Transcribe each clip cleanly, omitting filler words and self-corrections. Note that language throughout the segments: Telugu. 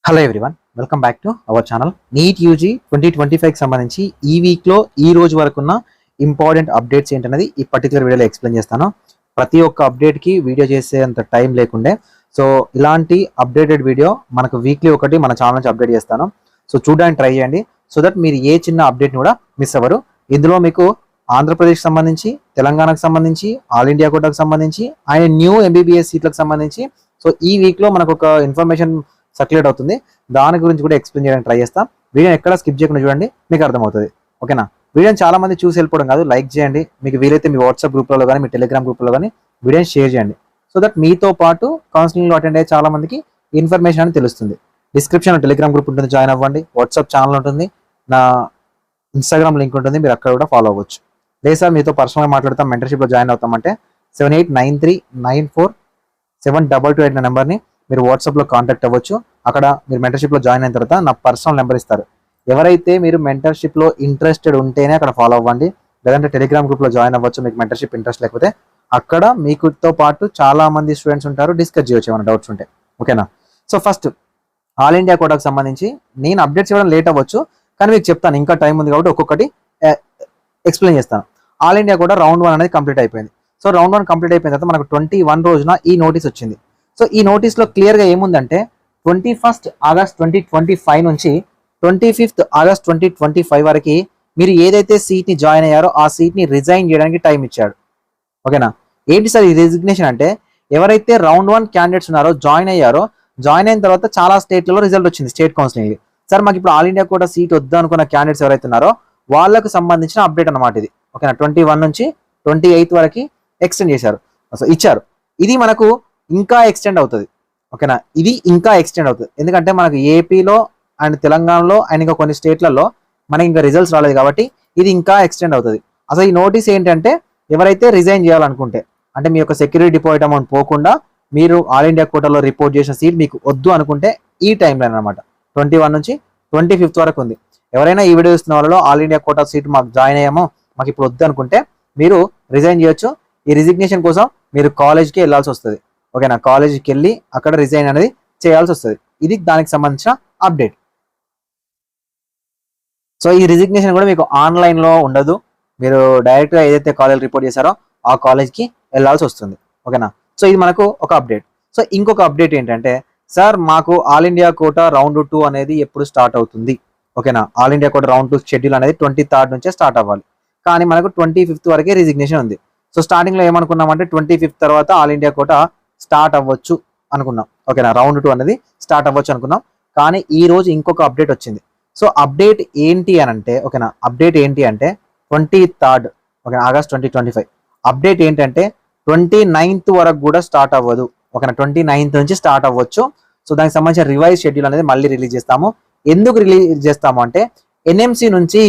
Hello everyone, welcome back to our channel. NEET UG 2025కి సంబంధించి ఈ వీక్లో ఈ రోజు వరకు ఉన్న ఇంపార్టెంట్ అప్డేట్స్ ఏంటనేది ఈ పర్టికులర్ వీడియోలో ఎక్స్ప్లెయిన్ చేస్తాను. ప్రతి ఒక్క అప్డేట్కి వీడియో చేసేంత టైం లేకుండే, సో ఇలాంటి అప్డేటెడ్ వీడియో మనకు వీక్లీ ఒకటి మన ఛానల్ నుంచి అప్డేట్ చేస్తాను. సో చూడడానికి ట్రై చేయండి, సో దట్ మీరు ఏ చిన్న అప్డేట్ని కూడా మిస్ అవ్వరు. ఇందులో మీకు ఆంధ్రప్రదేశ్కి సంబంధించి, తెలంగాణకు సంబంధించి, ఆల్ ఇండియా కోటాకు సంబంధించి, అండ్ న్యూ ఎంబీబీఎస్ సీట్లకు సంబంధించి సో ఈ వీక్లో మనకు ఒక ఇన్ఫర్మేషన్ సర్క్యులేట్ అవుతుంది. దాని గురించి కూడా ఎక్స్ప్లెయిన్ చేయడానికి ట్రై చేస్తాం. వీడియోని ఎక్కడ స్కిప్ చేయకుండా చూడండి, మీకు అర్థమవుతుంది. ఓకేనా? వీడియోని చాలా మంది చూసి వెళ్ళిపోవడం కాదు, లైక్ చేయండి. మీకు వీలైతే మీ వాట్సాప్ గ్రూప్లలో కానీ మీ టెలిగ్రామ్ గ్రూప్లో కానీ వీడియోని షేర్ చేయండి, సో దట్ మీతో పాటు కౌన్సిలింగ్లో అటెండ్ అయ్యే చాలా మందికి ఇన్ఫర్మేషన్ అని తెలుస్తుంది. డిస్క్రిప్షన్లో టెలిగ్రామ్ గ్రూప్ ఉంటుంది, జాయిన్ అవ్వండి. వాట్సాప్ ఛానల్ ఉంటుంది, నా ఇన్స్టాగ్రామ్ లింక్ ఉంటుంది, మీరు అక్కడ కూడా ఫాలో అవ్వచ్చు. లేదు సార్ మీతో పర్సనల్గా మాట్లాడతాం, మెంటర్షిప్లో జాయిన్ అవుతామంటే 7893947228 అనే నెంబర్ని మీరు వాట్సాప్లో కాంటాక్ట్ అవ్వచ్చు. అక్కడ మీరు మెంటర్షిప్లో జాయిన్ అయిన తర్వాత నా పర్సనల్ నెంబర్ ఇస్తారు. ఎవరైతే మీరు మెంటర్షిప్లో ఇంట్రెస్టెడ్ ఉంటేనే అక్కడ ఫాలో అవ్వండి, లేదంటే టెలిగ్రామ్ గ్రూప్లో జాయిన్ అవ్వచ్చు. మీకు మెంటర్షిప్ ఇంట్రెస్ట్ లేకపోతే అక్కడ మీకుతో పాటు చాలా మంది స్టూడెంట్స్ ఉంటారు, డిస్కస్ చేయొచ్చు ఏమైనా డౌట్స్ ఉంటే. ఓకేనా? సో ఫస్ట్ ఆల్ ఇండియా కోటాకు సంబంధించి నేను అప్డేట్స్ ఇవ్వడం లేట్ అవ్వచ్చు, కానీ మీకు చెప్తాను, ఇంకా టైం ఉంది కాబట్టి ఒక్కొక్కటి ఎక్స్ప్లెయిన్ చేస్తాను. ఆల్ ఇండియా కూడా రౌండ్ 1 అనేది కంప్లీట్ అయిపోయింది. సో రౌండ్ 1 కంప్లీట్ అయిపోయిన తర్వాత మనకు 21 రోజున ఈ నోటీస్ వచ్చింది. సో ఈ నోటీస్లో క్లియర్గా ఏముందంటే 21 ఆగస్ట్ 2025 నుంచి 25 ఆగస్ట్ 2025 వరకు మీరు ఏదైతే సీట్ని జాయిన్ అయ్యారో ఆ సీట్ని రిజైన్ చేయడానికి టైం ఇచ్చాడు. ఓకేనా? ఏంటి సార్ ఈ రిజిగ్నేషన్ అంటే, ఎవరైతే రౌండ్ 1 క్యాండిడేట్స్ ఉన్నారో జాయిన్ అయ్యారో, జాయిన్ అయిన తర్వాత చాలా స్టేట్లలో రిజల్ట్ వచ్చింది, స్టేట్ కౌన్సిలింగ్. సార్ మాకు ఇప్పుడు ఆల్ ఇండియా కూడా సీట్ వద్దు అనుకున్న క్యాండిడేట్స్ ఎవరైతే ఉన్నారో వాళ్ళకు సంబంధించిన అప్డేట్ అన్నమాట ఇది. ఓకేనా? 21 నుంచి 28 వరకు ఎక్స్టెండ్ చేశారు, ఇచ్చారు. ఇది మనకు ఇంకా ఎక్స్టెండ్ అవుతుంది. ఓకేనా? ఇది ఇంకా ఎక్స్టెండ్ అవుతుంది, ఎందుకంటే మనకు ఏపీలో అండ్ తెలంగాణలో అండ్ ఇంకా కొన్ని స్టేట్లలో మనకి ఇంకా రిజల్ట్స్ రాలేదు కాబట్టి ఇది ఇంకా ఎక్స్టెండ్ అవుతుంది. అసలు ఈ నోటీస్ ఏంటంటే, ఎవరైతే రిజైన్ చేయాలనుకుంటే, అంటే మీ యొక్క సెక్యూరిటీ డిపాజిట్ అమౌంట్ పోకుండా మీరు ఆల్ ఇండియా కోటాలో రిపోర్ట్ చేసిన సీట్ మీకు వద్దు అనుకుంటే ఈ టైంలో అనమాట 21 నుంచి 25 వరకు ఉంది. ఎవరైనా ఈ వీడియో ఇస్తున్న వాళ్ళలో ఆల్ ఇండియా కోటా సీట్ మాకు జాయిన్ అయ్యామో, మాకు ఇప్పుడు వద్దు అనుకుంటే మీరు రిజైన్ చేయొచ్చు. ఈ రిజిగ్నేషన్ కోసం మీరు కాలేజ్కి వెళ్ళాల్సి వస్తుంది. ఓకేనా? కాలేజీకి వెళ్ళి అక్కడ రిజైన్ అనేది చేయాల్సి వస్తుంది. ఇది దానికి సంబంధించిన అప్డేట్. సో ఈ రిజిగ్నేషన్ కూడా మీకు ఆన్లైన్లో ఉండదు, మీరు డైరెక్ట్గా ఏదైతే కాలేజ్ రిపోర్ట్ చేశారో ఆ కాలేజ్కి వెళ్ళాల్సి వస్తుంది. ఓకేనా? సో ఇది మనకు ఒక అప్డేట్. సో ఇంకొక అప్డేట్ ఏంటంటే, సార్ మాకు ఆల్ ఇండియా కోటా రౌండ్ 2 అనేది ఎప్పుడు స్టార్ట్ అవుతుంది? ఓకేనా? All India quota round 2 schedule అనేది 23rd నుంచే స్టార్ట్ అవ్వాలి, కానీ మనకు 25th వరకే రిజిగ్నేషన్ ఉంది. సో స్టార్టింగ్లో ఏమనుకున్నామంటే 25th తర్వాత ఆల్ ఇండియా కోటా స్టార్ట్ అవ్వచ్చు అనుకున్నాం. ఓకేనా? రౌండ్ 2 అనేది స్టార్ట్ అవ్వచ్చు అనుకున్నాం, కానీ ఈ రోజు ఇంకొక అప్డేట్ వచ్చింది. సో అప్డేట్ ఏంటి అని అంటే, ఓకేనా, అప్డేట్ ఏంటి అంటే 23rd, ఓకేనా, ఆగస్ట్ 2025 అప్డేట్ ఏంటంటే 29th వరకు కూడా స్టార్ట్ అవ్వదు. ఓకేనా? 29th నుంచి స్టార్ట్ అవ్వచ్చు. సో దానికి సంబంధించిన రివైజ్ షెడ్యూల్ అనేది మళ్ళీ రిలీజ్ చేస్తాము. ఎందుకు రిలీజ్ చేస్తాము అంటే, ఎన్ఎంసి నుంచి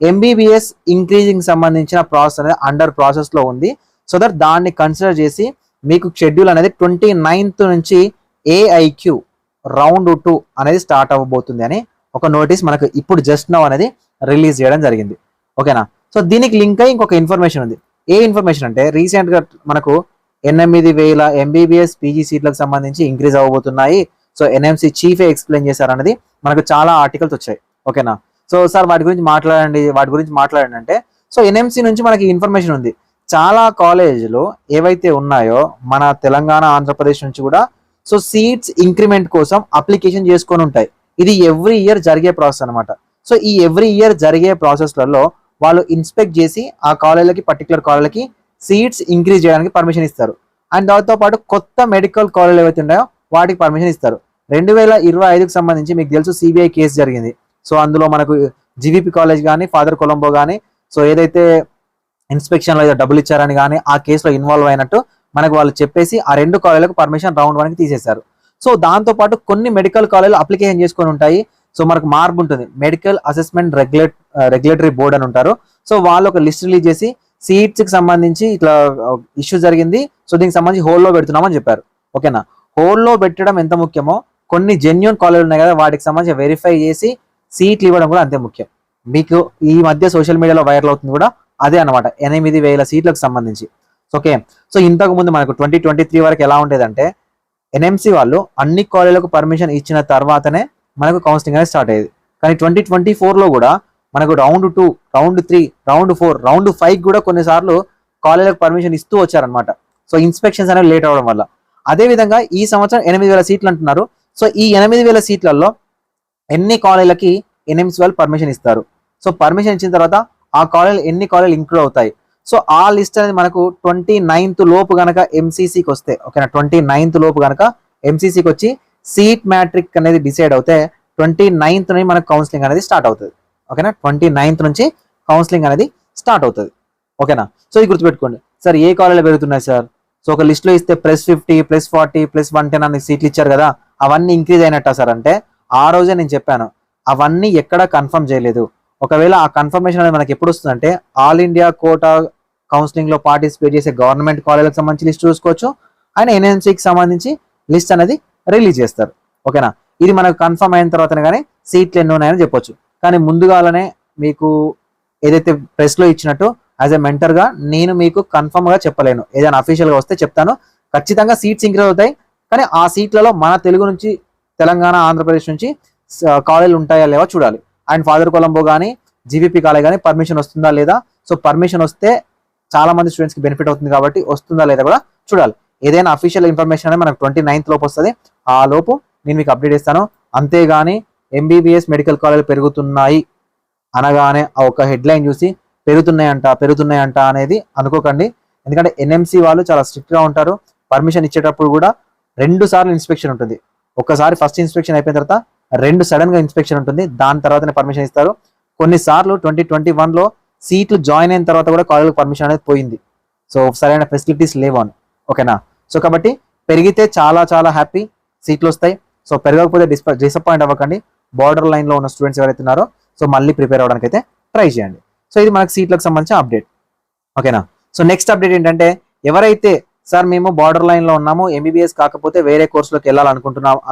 ఎంబీబీఎస్ ఇంక్రీజింగ్ సంబంధించిన ప్రాసెస్ అనేది అండర్ ప్రాసెస్లో ఉంది. సో దట్ దాన్ని కన్సిడర్ చేసి మీకు షెడ్యూల్ అనేది 29th నుంచి ఏఐక్యూ రౌండ్ 2 అనేది స్టార్ట్ అవ్వబోతుంది అని ఒక నోటీస్ మనకు ఇప్పుడు జస్ట్ నౌ అనేది రిలీజ్ చేయడం జరిగింది. ఓకేనా? సో దీనికి లింక్ అయ్యి ఇంకొక ఇన్ఫర్మేషన్ ఉంది. ఏ ఇన్ఫర్మేషన్ అంటే, రీసెంట్గా మనకు 8,000 ఎంబీబీఎస్ పీజీ సీట్లకు సంబంధించి ఇంక్రీజ్ అవ్వబోతున్నాయి. సో ఎన్ఎంసీ చీఫే ఎక్స్ప్లెయిన్ చేశారు అనేది మనకు చాలా ఆర్టికల్స్ వచ్చాయి. ఓకేనా? సో సార్ వాటి గురించి మాట్లాడండి అంటే, సో ఎన్ఎంసీ నుంచి మనకి ఇన్ఫర్మేషన్ ఉంది. చాలా కాలేజీలు ఏవైతే ఉన్నాయో మన తెలంగాణ, ఆంధ్రప్రదేశ్ నుంచి కూడా సో సీట్స్ ఇంక్రిమెంట్ కోసం అప్లికేషన్ చేసుకొని ఉంటాయి. ఇది ఎవ్రీ ఇయర్ జరిగే ప్రాసెస్ అనమాట. సో ఈ ఎవ్రీ ఇయర్ జరిగే ప్రాసెస్లలో వాళ్ళు ఇన్స్పెక్ట్ చేసి ఆ కాలేజీలకి, పర్టికులర్ కాలేజీలకి సీట్స్ ఇంక్రీజ్ చేయడానికి పర్మిషన్ ఇస్తారు. అండ్ దాంతో పాటు కొత్త మెడికల్ కాలేజీలు ఏవైతే ఉన్నాయో వాటికి పర్మిషన్ ఇస్తారు. 2025కి సంబంధించి మీకు తెలుసు సిబిఐ కేసు జరిగింది. సో అందులో మనకు జీవీపీ కాలేజ్ కానీ, ఫాదర్ కొలంబో కానీ, సో ఏదైతే ఇన్స్పెక్షన్లో ఏదో డబ్బులు ఇచ్చారని కానీ ఆ కేసులో ఇన్వాల్వ్ అయినట్టు మనకు వాళ్ళు చెప్పేసి ఆ 2 కాలేజీలకు పర్మిషన్ రౌండ్ 1కి తీసేశారు. సో దాంతోపాటు కొన్ని మెడికల్ కాలేజీలు అప్లికేషన్ చేసుకొని ఉంటాయి. సో మనకు మార్పు ఉంటుంది, మెడికల్ అసెస్మెంట్ రెగ్యులేటరీ బోర్డ్ అని ఉంటారు. సో వాళ్ళు ఒక లిస్ట్ రిలీజ్ చేసి సీట్స్కి సంబంధించి ఇట్లా ఇష్యూ జరిగింది, సో దీనికి సంబంధించి హోల్డ్లో పెడుతున్నామని చెప్పారు. ఓకేనా? హోల్డ్లో పెట్టడం ఎంత ముఖ్యమో, కొన్ని జెన్యూన్ కాలేజీలు ఉన్నాయి కదా వాటికి సంబంధించి వెరిఫై చేసి సీట్లు ఇవ్వడం కూడా అంతే ముఖ్యం. మీకు ఈ మధ్య సోషల్ మీడియాలో వైరల్ అవుతుంది కూడా అదే అనమాట, 8,000 సీట్లకు సంబంధించి. ఓకే, సో ఇంతకు ముందు మనకు 2023 వరకు ఎలా ఉండేదంటే, ఎన్ఎంసి వాళ్ళు అన్ని కాలేజీలకు పర్మిషన్ ఇచ్చిన తర్వాతనే మనకు కౌన్సిలింగ్ అనేది స్టార్ట్ అయ్యేది. కానీ 2024లో కూడా మనకు రౌండ్ 2, రౌండ్ 3, రౌండ్ 4, రౌండ్ 5 కూడా కొన్నిసార్లు కాలేజీలకు పర్మిషన్ ఇస్తూ వచ్చారనమాట. సో ఇన్స్పెక్షన్స్ అనేవి లేట్ అవడం వల్ల. అదేవిధంగా ఈ సంవత్సరం 8,000 సీట్లు అంటున్నారు. సో ఈ 8,000 సీట్లలో ఎన్ని కాలేజీలకి ఎన్ఎంసీ వాళ్ళు పర్మిషన్ ఇస్తారు, సో పర్మిషన్ ఇచ్చిన తర్వాత ఆ కాలేజీలు ఎన్ని కాలేజీలు ఇంక్లూడ్ అవుతాయి, సో ఆ లిస్ట్ అనేది మనకు 29th లోపు కనుక ఎంసీసీకి వస్తే, ఓకేనా, 29th లోపు కనుక ఎంసీసీకి వచ్చి సీట్ మ్యాట్రిక్ అనేది డిసైడ్ అవుతే 29th నుంచి మనకు కౌన్సిలింగ్ అనేది స్టార్ట్ అవుతుంది. ఓకేనా, 29th నుంచి కౌన్సిలింగ్ అనేది స్టార్ట్ అవుతుంది. ఓకేనా, సో ఇది గుర్తుపెట్టుకోండి. సార్ ఏ కాలేజీలో పెరుగుతున్నాయి సార్, సో ఒక లిస్ట్లో ఇస్తే +50, +40, +110 అనే సీట్లు ఇచ్చారు కదా, అవన్నీ ఇంక్రీజ్ అయినట్టా సార్ అంటే ఆ రోజే నేను చెప్పాను అవన్నీ ఎక్కడా కన్ఫర్మ్ చేయలేదు. ఒకవేళ ఆ కన్ఫర్మేషన్ అనేది మనకి ఎప్పుడు వస్తుందంటే ఆల్ ఇండియా కోటా కౌన్సిలింగ్ లో పార్టిసిపేట్ చేసే గవర్నమెంట్ కాలేజీలకు సంబంధించి లిస్ట్ చూసుకోవచ్చు, అండ్ ఎన్ఎంసీకి సంబంధించి లిస్ట్ అనేది రిలీజ్ చేస్తారు. ఓకేనా, ఇది మనకు కన్ఫర్మ్ అయిన తర్వాతనే కానీ సీట్లు ఎన్ని ఉన్నాయని చెప్పొచ్చు. కానీ ముందుగానే మీకు ఏదైతే ప్రెస్ లో ఇచ్చినట్టు యాజ్ ఎ మెంటర్ గా నేను మీకు కన్ఫర్మ్ గా చెప్పలేను. ఏదైనా అఫీషియల్ గా వస్తే చెప్తాను. ఖచ్చితంగా సీట్స్ ఇంక్రీజ్ అవుతాయి, కానీ ఆ సీట్లలో మన తెలుగు నుంచి, తెలంగాణ, ఆంధ్రప్రదేశ్ నుంచి కాలేజీలు ఉంటాయా లేవా చూడాలి. అండ్ ఫాదర్ కొలంబో కానీ జీవీపీ కాలేజ్ కానీ పర్మిషన్ వస్తుందా లేదా, సో పర్మిషన్ వస్తే చాలా మంది స్టూడెంట్స్ కి బెనిఫిట్ అవుతుంది కాబట్టి వస్తుందా లేదా కూడా చూడాలి. ఏదైనా అఫీషియల్ ఇన్ఫర్మేషన్ అనేది మనకు 29th లోపు వస్తుంది. ఆ లోపు నేను మీకు అప్డేట్ ఇస్తాను. అంతేగాని ఎంబీబీఎస్ మెడికల్ కాలేజీలు పెరుగుతున్నాయి అనగానే ఆ ఒక హెడ్లైన్ చూసి పెరుగుతున్నాయంట అనేది అనుకోకండి. ఎందుకంటే ఎన్ఎంసీ వాళ్ళు చాలా స్ట్రిక్ట్ గా ఉంటారు. పర్మిషన్ ఇచ్చేటప్పుడు కూడా 2 సార్లు ఇన్స్పెక్షన్ ఉంటుంది. ఒకసారి ఫస్ట్ ఇన్స్పెక్షన్ అయిపోయిన తర్వాత 2 సడన్ గా ఇన్స్పెక్షన్ ఉంటుంది, దాని తర్వాతనే పర్మిషన్ ఇస్తారు. కొన్నిసార్లు 2021లో సీట్లు జాయిన్ అయిన తర్వాత కూడా కాలేజీకి పర్మిషన్ అనేది పోయింది. సో సరైన ఫెసిలిటీస్ లేవు అని. ఓకేనా, సో కాబట్టి పెరిగితే చాలా చాలా హ్యాపీ, సీట్లు వస్తాయి. సో పెరగకపోతే డిసప్పాయింట్ అవ్వకండి. బార్డర్ లైన్ లో ఉన్న స్టూడెంట్స్ ఎవరైతే ఉన్నారో సో మళ్ళీ ప్రిపేర్ అవ్వడానికి అయితే ట్రై చేయండి. సో ఇది మనకు సీట్లకు సంబంధించిన అప్డేట్. ఓకేనా, సో నెక్స్ట్ అప్డేట్ ఏంటంటే ఎవరైతే సార్ మేము బార్డర్ లైన్ లో ఉన్నాము, ఎంబీబీఎస్ కాకపోతే వేరే కోర్సులోకి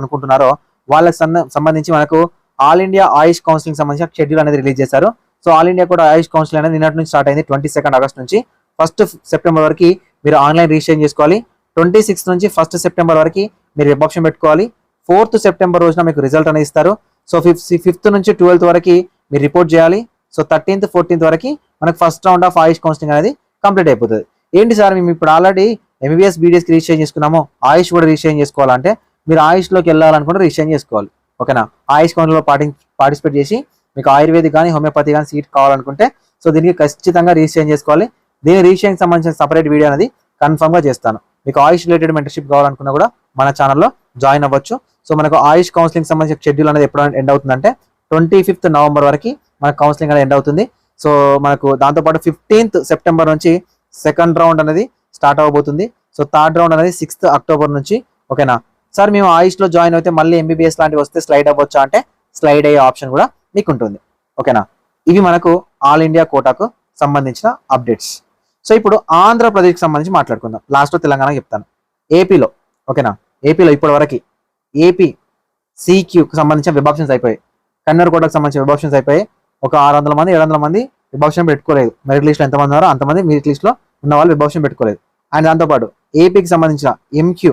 అనుకుంటున్నారో వాళ్ళకి సంబంధించి మనకు ఆల్ ఇండియా ఆయుష్ కౌన్సిలింగ్ సంబంధించిన షెడ్యూల్ అనేది రిలీజ్ చేశారు. సో ఆల్ ఇండియా కూడా ఆయుష్ కౌన్సిలింగ్ అనేది నిన్నటి నుంచి స్టార్ట్ అయింది. 22 ఆగస్ట్ నుంచి 1 సెప్టెంబర్ వరకు మీరు ఆన్లైన్ రిజిస్ట్రేషన్ చేసుకోవాలి. 26 నుంచి 1 సెప్టెంబర్ వరకు మీరు వెబ్ ఆప్షన్ పెట్టుకోవాలి. 4th సెప్టెంబర్ రోజున మీకు రిజల్ట్ అనేది ఇస్తారు. సో 5th నుంచి 12th వరకు మీరు రిపోర్ట్ చేయాలి. సో 13th, 14th వరకు మనకు first round of Ayush counselling అనేది కంప్లీట్ అయిపోతుంది. ఏంటి సార్ మేము ఇప్పుడు ఆల్రెడీ ఎంబీబీఎస్ బీడీఎస్కి రిజిస్ట్రేషన్ చేసుకున్నాము, ఆయుష్ కూడా రిజిస్ట్రేషన్ చేసుకోవాలంటే మీరు ఆయుష్లోకి వెళ్ళాలనుకుంటే రిజిస్ట్రేషన్ చేసుకోవాలి. ఓకేనా, ఆయుష్ కౌన్సిలింగ్లో పార్టిసిపేట్ చేసి మీకు ఆయుర్వేదిక్ కానీ హోమియోపతి కానీ సీట్ కావాలనుకుంటే సో దీనికి ఖచ్చితంగా రిజిస్ట్రేషన్ చేసుకోవాలి. దీని రిజిస్ట్రేషన్ సంబంధించిన సపరేట్ వీడియో అనేది కన్ఫర్మ్ గా చేస్తాను. మీకు ఆయుష్ రిలేటెడ్ మెంటర్షిప్ కావాలనుకున్నా కూడా మన ఛానల్లో జాయిన్ అవ్వచ్చు. సో మనకు ఆయుష్ కౌన్సిలింగ్ సంబంధించిన షెడ్యూల్ అనేది ఎప్పుడు ఎండ్ అవుతుందంటే 25th నవంబర్ వరకు మనకు కౌన్సిలింగ్ అనేది ఎండ్ అవుతుంది. సో మనకు దాంతోపాటు 15th సెప్టెంబర్ నుంచి సెకండ్ రౌండ్ అనేది స్టార్ట్ అవ్వబోతుంది. సో థర్డ్ రౌండ్ అనేది 6th అక్టోబర్ నుంచి. ఓకేనా సార్, మేము ఆయుష్లో జాయిన్ అయితే మళ్ళీ ఎంబీబీఎస్ లాంటివి వస్తే స్లైడ్ అవ్వచ్చా అంటే స్లైడ్ అయ్యే ఆప్షన్ కూడా మీకు ఉంటుంది. ఓకేనా, ఇవి మనకు ఆల్ ఇండియా కోటాకు సంబంధించిన అప్డేట్స్. సో ఇప్పుడు ఆంధ్రప్రదేశ్కి సంబంధించి మాట్లాడుకుందాం. లాస్ట్లో తెలంగాణ చెప్తాను. ఏపీలో, ఓకేనా, ఏపీలో ఇప్పటి వరకు ఏపీ సిక్యూకి సంబంధించిన వెబ్ ఆప్షన్స్ అయిపోయాయి. కన్నర్ కోటకు సంబంధించిన వెబ్ ఆప్షన్స్ అయిపోయాయి. ఒక 600 మంది 700 మంది వెబ్ ఆప్షన్ పెట్టుకోలేదు. మెరిట్ లిస్ట్లో ఎంతమంది ఉన్నారో అంతమంది మెరిట్ లిస్ట్లో ఉన్న వాళ్ళు వెబ్ ఆప్షన్ పెట్టుకోలేదు. అండ్ దాంతోపాటు ఏపీకి సంబంధించిన ఎంక్యూ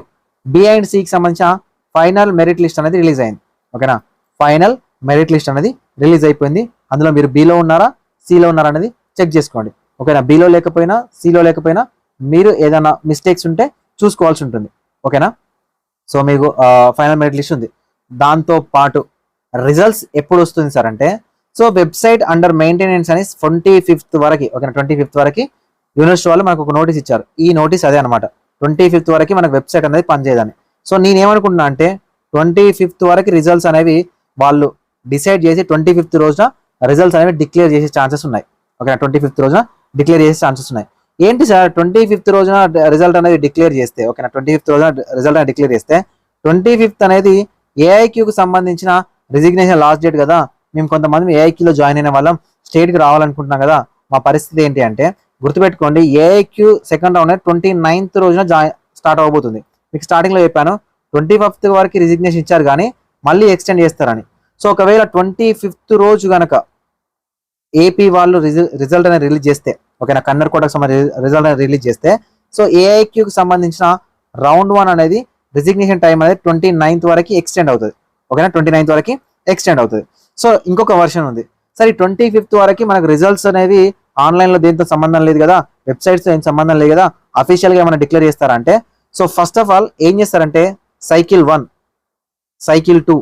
బి అండ్ సికి సంబంధించిన ఫైనల్ మెరిట్ లిస్ట్ అనేది రిలీజ్ అయింది. ఓకేనా, ఫైనల్ మెరిట్ లిస్ట్ అనేది రిలీజ్ అయిపోయింది. అందులో మీరు బిలో ఉన్నారా సిలో ఉన్నారా అనేది చెక్ చేసుకోండి. ఓకేనా, బిలో లేకపోయినా సిలో లేకపోయినా మీరు ఏదైనా మిస్టేక్స్ ఉంటే చూసుకోవాల్సి ఉంటుంది. ఓకేనా, సో మీకు ఫైనల్ మెరిట్ లిస్ట్ ఉంది. దాంతో పాటు రిజల్ట్స్ ఎప్పుడు వస్తుంది సార్ అంటే సో వెబ్సైట్ అండర్ మెయింటెనెన్స్ అని 25th వరకు, ఓకేనా, 25th వరకు యూనివర్సిటీ వాళ్ళు మనకు ఒక నోటీస్ ఇచ్చారు. ఈ నోటీస్ అదే అనమాట, 25th వరకు మనకు వెబ్సైట్ అనేది పనిచేయదని. సో నేనేమనుకుంటున్నా అంటే 25th వరకు రిజల్ట్స్ అనేవి వాళ్ళు డిసైడ్ చేసి 25th రోజున రిజల్ట్స్ అనేవి డిక్లేర్ చేసే ఛాన్సెస్ ఉన్నాయి. ఓకేనా, 25th రోజున డిక్లేర్ చేసే ఛాన్సెస్ ఉన్నాయి. ఏంటి సార్ 25th రోజున రిజల్ట్ అనేది డిక్లేర్ చేస్తే, ఓకేనా, 25th రోజున రిజల్ట్ అనేది డిక్లేర్ చేస్తే 25th అనేది ఏఐక్యూకి సంబంధించిన రిజిగ్నేషన్ లాస్ట్ డేట్ కదా. మేము కొంతమంది ఏఐక్యూలో జాయిన్ అయిన వాళ్ళం స్టేట్కి రావాలనుకుంటున్నాం కదా, మా పరిస్థితి ఏంటి అంటే గుర్తుపెట్టుకోండి, ఏఐక్యూ సెకండ్ రౌండ్ అనేది 29th రోజున స్టార్ట్ అవ్వబోతుంది. మీకు స్టార్టింగ్లో చెప్పాను 25th వరకు రిజిగ్నేషన్ ఇచ్చారు కానీ మళ్ళీ ఎక్స్టెండ్ చేస్తారని. సో ఒకవేళ 25th రోజు కనుక ఏపీ వాళ్ళు రిజల్ట్ అనేది రిలీజ్ చేస్తే, ఓకేనా, కన్నర్ కోటకు సంబంధించిన రిజల్ట్ అనేది రిలీజ్ చేస్తే సో ఏఐక్యూకి సంబంధించిన రౌండ్ 1 అనేది రిజిగ్నేషన్ టైం అనేది 29th వరకు ఎక్స్టెండ్ అవుతుంది. ఓకేనా, 29th వరకు ఎక్స్టెండ్ అవుతుంది. సో ఇంకొక వర్షన్ ఉంది సార్, ఈ 25th వరకు మనకు రిజల్ట్స్ అనేవి ఆన్లైన్లో దేంతో సంబంధం లేదు కదా, వెబ్సైట్స్తో ఏం సంబంధం లేదు కదా, అఫీషియల్గా ఏమైనా డిక్లేర్ చేస్తారంటే, సో ఫస్ట్ ఆఫ్ ఆల్ ఏం చేస్తారంటే సైకిల్ 1 సైకిల్ 2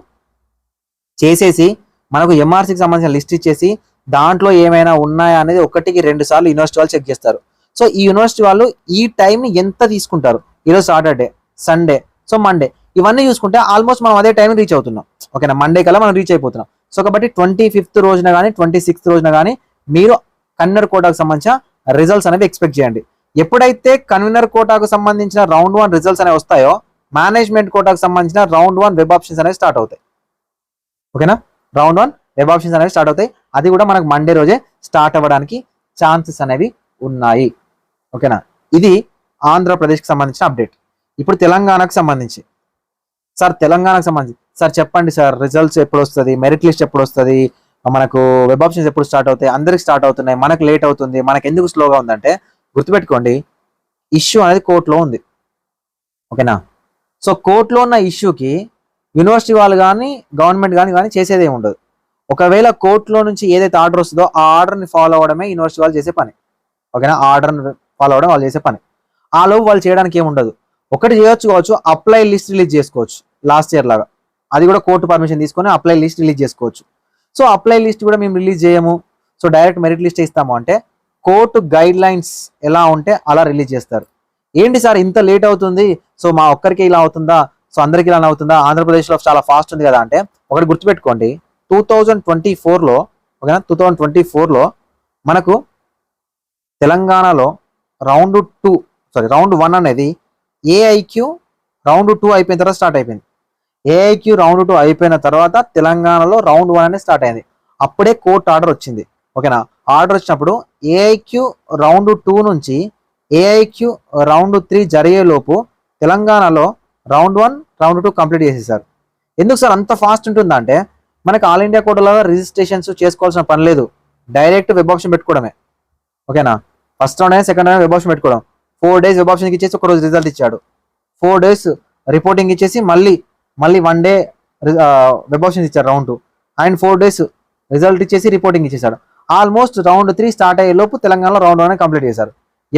చేసేసి మనకు ఎంఆర్సీకి సంబంధించిన లిస్ట్ ఇచ్చేసి దాంట్లో ఏమైనా ఉన్నాయా అనేది 1కి 2 సార్లు యూనివర్సిటీ వాళ్ళు చెక్ చేస్తారు. సో ఈ యూనివర్సిటీ వాళ్ళు ఈ టైంని ఎంత తీసుకుంటారు, ఈరోజు సాటర్డే, సండే, సో మండే, ఇవన్నీ చూసుకుంటే ఆల్మోస్ట్ మనం అదే టైం రీచ్ అవుతున్నాం. ఓకేనా, మండే కల్లా మనం రీచ్ అయిపోతున్నాం. సో కాబట్టి 25th రోజున కానీ 26th రోజున కానీ మీరు కన్వీనర్ కోటాకు సంబంధించిన రిజల్ట్స్ అనేవి ఎక్స్పెక్ట్ చేయండి. ఎప్పుడైతే కన్వీనర్ కోటాకు సంబంధించిన రౌండ్ 1 రిజల్ట్స్ అనేవి వస్తాయో మేనేజ్మెంట్ కోటాకు సంబంధించిన రౌండ్ 1 వెబ్ ఆప్షన్స్ అనేవి స్టార్ట్ అవుతాయి. ఓకేనా, రౌండ్ 1 వెబ్ ఆప్షన్స్ అనేవి స్టార్ట్ అవుతాయి. అది కూడా మనకు మండే రోజే స్టార్ట్ అవ్వడానికి ఛాన్సెస్ అనేవి ఉన్నాయి. ఓకేనా, ఇది ఆంధ్రప్రదేశ్కి సంబంధించిన అప్డేట్. ఇప్పుడు తెలంగాణకు సంబంధించి సార్, తెలంగాణకు సంబంధించి సార్ చెప్పండి సార్, రిజల్ట్స్ ఎప్పుడు వస్తుంది, మెరిట్ లిస్ట్ ఎప్పుడు వస్తుంది, మనకు వెబ్ ఆప్షన్స్ ఎప్పుడు స్టార్ట్ అవుతాయి, అందరికి స్టార్ట్ అవుతున్నాయి, మనకు లేట్ అవుతుంది, మనకు ఎందుకు స్లోగా ఉందంటే గుర్తుపెట్టుకోండి, ఇష్యూ అనేది కోర్టులో ఉంది. ఓకేనా, సో కోర్టులో ఉన్న ఇష్యూకి యూనివర్సిటీ వాళ్ళు కానీ గవర్నమెంట్ కానీ చేసేది ఏమి ఉండదు. ఒకవేళ కోర్టులో నుంచి ఏదైతే ఆర్డర్ వస్తుందో ఆ ఆర్డర్ని ఫాలో అవ్వడమే యూనివర్సిటీ వాళ్ళు చేసే పని. ఓకేనా, ఆర్డర్ని ఫాలో అవ్వడం వాళ్ళు చేసే పని. ఆ లోపు వాళ్ళు చేయడానికి ఏమి ఉండదు. ఒకటి చేయొచ్చు, అప్లై లిస్ట్ రిలీజ్ చేసుకోవచ్చు లాస్ట్ ఇయర్ లాగా, అది కూడా కోర్టు పర్మిషన్ తీసుకొని అప్లై లిస్ట్ రిలీజ్ చేసుకోవచ్చు. సో అప్లై లిస్ట్ కూడా మేము రిలీజ్ చేయము, సో డైరెక్ట్ మెరిట్ లిస్ట్ ఇస్తాము అంటే కోర్టు గైడ్ లైన్స్ ఎలా ఉంటే అలా రిలీజ్ చేస్తారు. ఏంటి సార్ ఇంత లేట్ అవుతుంది, సో మా ఒక్కరికి ఇలా అవుతుందా, సో అందరికి ఇలా అవుతుందా, ఆంధ్రప్రదేశ్లో చాలా ఫాస్ట్ ఉంది కదా అంటే ఒకటి గుర్తుపెట్టుకోండి, 2024లో ఓకేనా 2024లో మనకు తెలంగాణలో రౌండ్ 1 అనేది ఏఐక్యూ రౌండ్ 2 అయిపోయిన తర్వాత స్టార్ట్ అయిపోయింది. ఏఐక్యూ రౌండ్ 2 అయిపోయిన తర్వాత తెలంగాణలో రౌండ్ 1 అనేది స్టార్ట్ అయింది. అప్పుడే కోర్టు ఆర్డర్ వచ్చింది. ఓకేనా, ఆర్డర్ వచ్చినప్పుడు ఏఐక్యూ రౌండ్ 2 నుంచి ఏఐక్యూ రౌండ్ 3 జరిగేలోపు తెలంగాణలో రౌండ్ 1 రౌండ్ 2 కంప్లీట్ చేసేసారు. ఎందుకు సార్ అంత ఫాస్ట్ ఉంటుందా అంటే మనకి ఆల్ ఇండియా కోటాలో రిజిస్ట్రేషన్స్ చేసుకోవాల్సిన పని లేదు, డైరెక్ట్ వెబ్ ఆప్షన్ పెట్టుకోవడమే. ఓకేనా, ఫస్ట్ రౌండ్ అయినా సెకండ్ రౌండ్ వెబ్ ఆప్షన్ పెట్టుకోవడం, 4 days వెబ్ ఆప్షన్కి ఇచ్చేసి ఒక రోజు రిజల్ట్ ఇచ్చాడు, 4 days రిపోర్టింగ్ ఇచ్చేసి మళ్ళీ 1 day వెబ్ ఆప్షన్స్ ఇచ్చారు రౌండ్ 2, అండ్ 4 days రిజల్ట్ ఇచ్చేసి రిపోర్టింగ్ ఇచ్చేసాడు. ఆల్మోస్ట్ రౌండ్ 3 స్టార్ట్ అయ్యే లోపు తెలంగాణలో రౌండ్ 1 కంప్లీట్ చేశారు.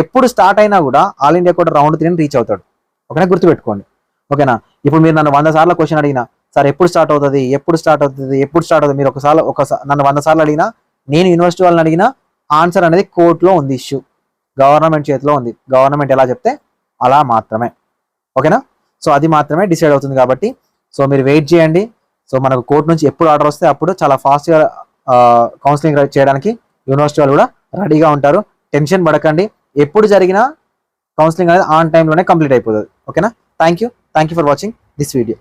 ఎప్పుడు స్టార్ట్ అయినా కూడా all India quota round 3 reach అవుతాడు. ఓకేనా, గుర్తుపెట్టుకోండి. ఓకేనా, ఇప్పుడు మీరు నన్ను 100 సార్లు క్వశ్చన్ అడిగినా సార్ ఎప్పుడు స్టార్ట్ అవుతుంది, మీరు నన్ను 100 సార్లు అడిగినా, నేను యూనివర్సిటీ వాళ్ళని అడిగినా ఆన్సర్ అనేది కోర్టులో ఉంది, ఇష్యూ గవర్నమెంట్ చేతిలో ఉంది, గవర్నమెంట్ ఎలా చెప్తే అలా మాత్రమే. ఓకేనా, సో అది మాత్రమే డిసైడ్ అవుతుంది. కాబట్టి సో మీరు వెయిట్ చేయండి. సో మనకు కోర్టు నుంచి ఎప్పుడు ఆర్డర్ వస్తే అప్పుడు చాలా ఫాస్ట్గా కౌన్సిలింగ్ చేయడానికి యూనివర్సిటీ వాళ్ళు కూడా రెడీగా ఉంటారు. టెన్షన్ పడకండి, ఎప్పుడు జరిగినా కౌన్సిలింగ్ అనేది ఆన్ టైంలోనే కంప్లీట్ అయిపోతుంది. ఓకేనా, thank you for watching this video.